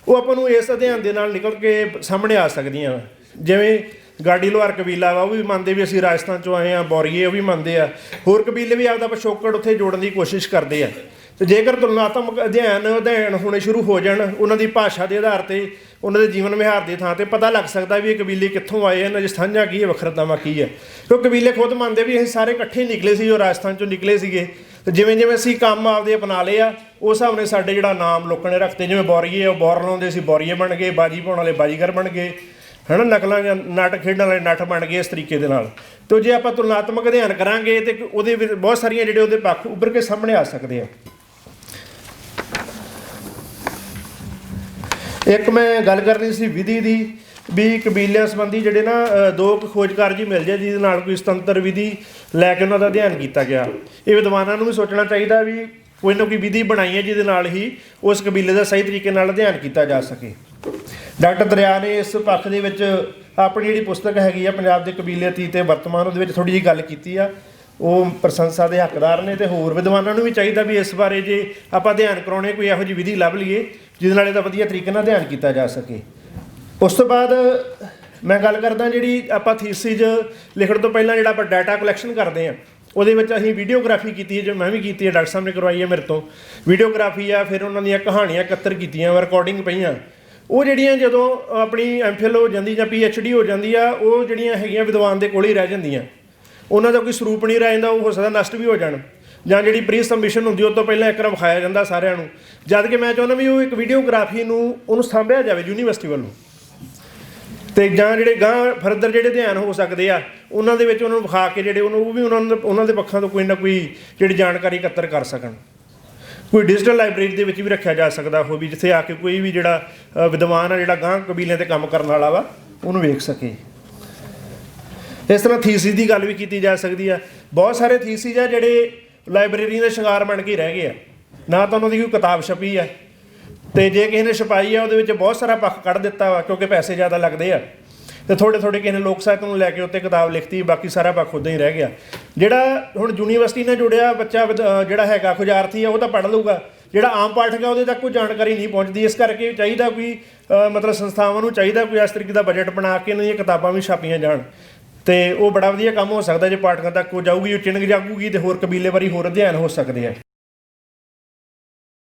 ਉਹ ਆਪਾਂ ਨੂੰ ਇਸ ਅਧਿਐਨ ਦੇ ਨਾਲ ਨਿਕਲ ਕੇ ਸਾਹਮਣੇ ਆ ਸਕਦੀਆਂ। ਜਿਵੇਂ ਗਾਡੀ ਲੋਹਾਰ ਕਬੀਲਾ ਵਾ, ਉਹ ਵੀ ਮੰਨਦੇ ਵੀ ਅਸੀਂ ਰਾਜਸਥਾਨ 'ਚੋਂ ਆਏ ਹਾਂ, ਬੌਰੀਏ ਉਹ ਵੀ ਮੰਨਦੇ ਆ, ਹੋਰ ਕਬੀਲੇ ਵੀ ਆਪਦਾ ਪਿਛੋਕੜ ਉੱਥੇ ਜੋੜਨ ਦੀ ਕੋਸ਼ਿਸ਼ ਕਰਦੇ ਆ। ਅਤੇ ਜੇਕਰ ਤੁਲਨਾਤਮਕ ਅਧਿਐਨ ਹੋਣੇ ਸ਼ੁਰੂ ਹੋ ਜਾਣ, ਉਹਨਾਂ ਦੀ ਭਾਸ਼ਾ ਦੇ ਆਧਾਰ 'ਤੇ, ਉਹਨਾਂ ਦੇ ਜੀਵਨ ਵਿਹਾਰ ਦੇ ਥਾਂ 'ਤੇ ਪਤਾ ਲੱਗ ਸਕਦਾ ਵੀ ਇਹ ਕਬੀਲੇ ਕਿੱਥੋਂ ਆਏ, ਇਹਨਾਂ 'ਚ ਸਾਂਝਾ ਕੀ ਹੈ, ਵੱਖਰਤਾਵਾਂ ਕੀ ਹੈ। ਕਿਉਂਕਿ ਕਬੀਲੇ ਖੁਦ ਮੰਨਦੇ ਵੀ ਅਸੀਂ ਸਾਰੇ ਇਕੱਠੇ ਨਿਕਲੇ ਸੀ, ਜੋ ਰਾਜਸਥਾਨ 'ਚੋਂ ਨਿਕਲੇ ਸੀਗੇ, ਅਤੇ ਜਿਵੇਂ ਜਿਵੇਂ ਅਸੀਂ ਕੰਮ ਆਪਦੇ ਅਪਣਾ ਲਏ ਆ ਉਸ ਹਿਸਾਬ ਨਾਲ ਸਾਡੇ ਜਿਹੜਾ ਨਾਮ ਲੋਕਾਂ ਨੇ ਰੱਖਤੇ। ਜਿਵੇਂ ਬੌਰੀਏ ਉਹ ਬੌਰ ਲਾਉਂਦੇ ਸੀ, ਬੌਰੀਏ ਬਣ ਗਏ, ਬਾਜੀ ਪਾਉਣ ਵਾਲੇ ਬਾਜੀਗਰ ਬਣ ਗਏ, ਹੈ ਨਾ, ਨਕਲਾਂ ਜਾਂ ਨੱਟ ਖੇਡਣ ਵਾਲੇ ਨੱਠ ਬਣ ਗਏ, ਇਸ ਤਰੀਕੇ ਦੇ ਨਾਲ। ਅਤੇ ਜੇ ਆਪਾਂ ਤੁਲਨਾਤਮਕ ਅਧਿਐਨ ਕਰਾਂਗੇ ਤਾਂ ਉਹਦੇ ਵਿੱਚ ਬਹੁਤ ਸਾਰੀਆਂ ਜਿਹੜੇ ਉਹਦੇ ਪੱਖ ਉੱਭਰ ਕੇ ਸਾਹਮਣੇ ਆ ਸਕਦੇ ਆ। ਇੱਕ ਮੈਂ ਗੱਲ ਕਰਨੀ ਸੀ ਵਿਧੀ ਦੀ, ਵੀ ਕਬੀਲਿਆਂ ਸੰਬੰਧੀ ਜਿਹੜੇ ਨਾ ਦੋ ਖੋਜਕਾਰ ਜੀ ਮਿਲ ਜਾਏ ਜਿਹਦੇ ਨਾਲ ਕੋਈ ਸੁਤੰਤਰ ਵਿਧੀ ਲੈ ਕੇ ਉਹਨਾਂ ਦਾ ਅਧਿਐਨ ਕੀਤਾ ਗਿਆ। ਇਹ ਵਿਦਵਾਨਾਂ ਨੂੰ ਵੀ ਸੋਚਣਾ ਚਾਹੀਦਾ ਵੀ ਕੋਈ ਨਾ ਕੋਈ ਵਿਧੀ ਬਣਾਈ ਹੈ ਜਿਹਦੇ ਨਾਲ ਹੀ ਉਸ ਕਬੀਲੇ ਦਾ ਸਹੀ ਤਰੀਕੇ ਨਾਲ ਅਧਿਐਨ ਕੀਤਾ ਜਾ ਸਕੇ। ਡਾਕਟਰ ਦਰਿਆ ਨੇ ਇਸ ਪੱਖ ਦੇ ਵਿੱਚ ਆਪਣੀ ਜਿਹੜੀ ਪੁਸਤਕ ਹੈਗੀ ਆ ਪੰਜਾਬ ਦੇ ਕਬੀਲੇ ਅਤੀਤ ਤੇ ਵਰਤਮਾਨ, ਉਹਦੇ ਵਿੱਚ ਥੋੜ੍ਹੀ ਜਿਹੀ ਗੱਲ ਕੀਤੀ ਆ, ਉਹ ਪ੍ਰਸ਼ੰਸਾ ਦੇ ਹੱਕਦਾਰ ਨੇ। ਅਤੇ ਹੋਰ ਵਿਦਵਾਨਾਂ ਨੂੰ ਵੀ ਚਾਹੀਦਾ ਵੀ ਇਸ ਬਾਰੇ ਜੇ ਆਪਾਂ ਅਧਿਐਨ ਕਰਾਉਣੇ ਕੋਈ ਇਹੋ ਜਿਹੀ ਵਿਧੀ ਲੱਭ ਲਈਏ ਜਿਹਦੇ ਨਾਲ ਇਹਦਾ ਵਧੀਆ ਤਰੀਕੇ ਨਾਲ ਅਧਿਐਨ ਕੀਤਾ ਜਾ ਸਕੇ। ਉਸ ਤੋਂ ਬਾਅਦ ਮੈਂ ਗੱਲ ਕਰਦਾ ਜਿਹੜੀ ਆਪਾਂ ਥੀਸਿਸ ਲਿਖਣ ਤੋਂ ਪਹਿਲਾਂ ਜਿਹੜਾ ਆਪਾਂ ਡਾਟਾ ਕਲੈਕਸ਼ਨ ਕਰਦੇ ਹਾਂ, ਉਹਦੇ ਵਿੱਚ ਅਸੀਂ ਵੀਡੀਓਗ੍ਰਾਫੀ ਕੀਤੀ ਹੈ, ਜੋ ਮੈਂ ਵੀ ਕੀਤੀ ਹੈ, ਡਾਕਟਰ ਸਾਹਿਬ ਨੇ ਕਰਵਾਈ ਹੈ ਮੇਰੇ ਤੋਂ ਵੀਡੀਓਗ੍ਰਾਫੀ ਆ। ਫਿਰ ਉਹਨਾਂ ਦੀਆਂ ਕਹਾਣੀਆਂ ਇਕੱਤਰ ਕੀਤੀਆਂ, ਰਿਕਾਰਡਿੰਗ ਪਈਆਂ, ਉਹ ਜਿਹੜੀਆਂ ਜਦੋਂ ਆਪਣੀ ਐਮਫਿਲ ਹੋ ਜਾਂਦੀ ਜਾਂ PhD ਹੋ ਜਾਂਦੀ ਆ, ਉਹ ਜਿਹੜੀਆਂ ਹੈਗੀਆਂ ਵਿਦਵਾਨ ਦੇ ਕੋਲ ਹੀ ਰਹਿ ਜਾਂਦੀਆਂ, ਉਹਨਾਂ ਦਾ ਕੋਈ ਸਰੂਪ ਨਹੀਂ ਰਹਿ ਜਾਂਦਾ, ਉਹ ਹੋ ਸਕਦਾ ਨਸ਼ਟ ਵੀ ਹੋ ਜਾਣ, ਜਾਂ ਜਿਹੜੀ ਪ੍ਰੀ ਸਬਮਿਸ਼ਨ ਹੁੰਦੀ ਉਹ ਤੋਂ ਪਹਿਲਾਂ ਇੱਕ ਵਾਰ ਵਿਖਾਇਆ ਜਾਂਦਾ ਸਾਰਿਆਂ ਨੂੰ। ਜਦ ਕਿ ਮੈਂ ਚਾਹੁੰਦਾ ਵੀ ਉਹ ਇੱਕ ਵੀਡੀਓਗ੍ਰਾਫੀ ਨੂੰ ਉਹਨੂੰ ਸਾਂਭਿਆ ਜਾਵੇ ਯੂਨੀਵਰਸਿਟੀ ਵੱਲੋਂ, ਅਤੇ ਜਾਂ ਜਿਹੜੇ ਗਾਂਹ ਫਰਦਰ ਜਿਹੜੇ ਅਧਿਐਨ ਹੋ ਸਕਦੇ ਆ ਉਹਨਾਂ ਦੇ ਵਿੱਚ ਉਹਨਾਂ ਨੂੰ ਵਿਖਾ ਕੇ ਜਿਹੜੇ ਉਹਨੂੰ ਉਹ ਵੀ ਉਹਨਾਂ ਦੇ ਪੱਖਾਂ ਤੋਂ ਕੋਈ ਨਾ ਕੋਈ ਜਿਹੜੀ ਜਾਣਕਾਰੀ ਇਕੱਤਰ ਕਰ ਸਕਣ। ਕੋਈ ਡਿਜੀਟਲ ਲਾਇਬ੍ਰੇਰੀ ਦੇ ਵਿੱਚ ਵੀ ਰੱਖਿਆ ਜਾ ਸਕਦਾ ਉਹ ਵੀ, ਜਿੱਥੇ ਆ ਕੇ ਕੋਈ ਵੀ ਜਿਹੜਾ ਵਿਦਵਾਨ ਆ ਜਿਹੜਾ ਗਾਂਹ ਕਬੀਲਿਆਂ 'ਤੇ ਕੰਮ ਕਰਨ ਵਾਲਾ ਵਾ ਉਹਨੂੰ ਵੇਖ ਸਕੇ। ਇਸ ਤਰ੍ਹਾਂ ਥੀਸਿਸ ਦੀ ਗੱਲ ਵੀ ਕੀਤੀ ਜਾ ਸਕਦੀ ਆ। ਬਹੁਤ ਸਾਰੇ ਥੀਸਿਸ ਆ ਜਿਹੜੇ ਲਾਇਬ੍ਰੇਰੀਆਂ ਦੇ ਸ਼ਿੰਗਾਰ ਬਣ ਕੇ ਰਹਿ ਗਏ ਆ, ਨਾ ਤਾਂ ਉਹਨਾਂ ਦੀ ਕੋਈ ਕਿਤਾਬ ਛਪੀ ਆ, ਅਤੇ ਜੇ ਕਿਸੇ ਨੇ ਛਪਾਈ ਆ ਉਹਦੇ ਵਿੱਚ ਬਹੁਤ ਸਾਰਾ ਪੱਖ ਕੱਢ ਦਿੱਤਾ ਵਾ, ਕਿਉਂਕਿ ਪੈਸੇ ਜ਼ਿਆਦਾ ਲੱਗਦੇ ਆ, ਅਤੇ ਥੋੜ੍ਹੇ ਕਿਸੇ ਨੇ ਲੋਕ ਸਾਹਿਤ ਨੂੰ ਲੈ ਕੇ ਉੱਤੇ ਕਿਤਾਬ ਲਿਖਤੀ, ਬਾਕੀ ਸਾਰਾ ਪੱਖ ਉੱਦਾਂ ਹੀ ਰਹਿ ਗਿਆ। ਜਿਹੜਾ ਹੁਣ ਯੂਨੀਵਰਸਿਟੀ ਨਾਲ ਜੁੜਿਆ ਬੱਚਾ ਜਿਹੜਾ ਹੈਗਾ ਖੋਜਾਰਥੀ ਆ ਉਹ ਤਾਂ ਪੜ੍ਹ ਲਊਗਾ, ਜਿਹੜਾ ਆਮ ਪਾਠਕ ਆ ਉਹਦੇ ਤੱਕ ਕੋਈ ਜਾਣਕਾਰੀ ਨਹੀਂ ਪਹੁੰਚਦੀ। ਇਸ ਕਰਕੇ ਚਾਹੀਦਾ ਕੋਈ ਮਤਲਬ ਸੰਸਥਾਵਾਂ ਨੂੰ ਚਾਹੀਦਾ ਕੋਈ ਇਸ ਤਰੀਕੇ ਦਾ ਬਜਟ ਬਣਾ ਕੇ ਇਹਨਾਂ ਦੀਆਂ ਕਿਤਾਬਾਂ ਵੀ ਛਾਪੀਆਂ ਜਾਣ, ਅਤੇ ਉਹ ਬੜਾ ਵਧੀਆ ਕੰਮ ਹੋ ਸਕਦਾ ਜੇ ਪਾਠਕਾਂ ਤੱਕ ਉਹ ਜਾਊਗੀ, ਉਹ ਚਿਣਗ ਜਾਗੂਗੀ, ਅਤੇ ਹੋਰ ਕਬੀਲੇ ਬਾਰੇ ਹੋਰ ਅਧਿਐਨ ਹੋ ਸਕਦੇ ਆ।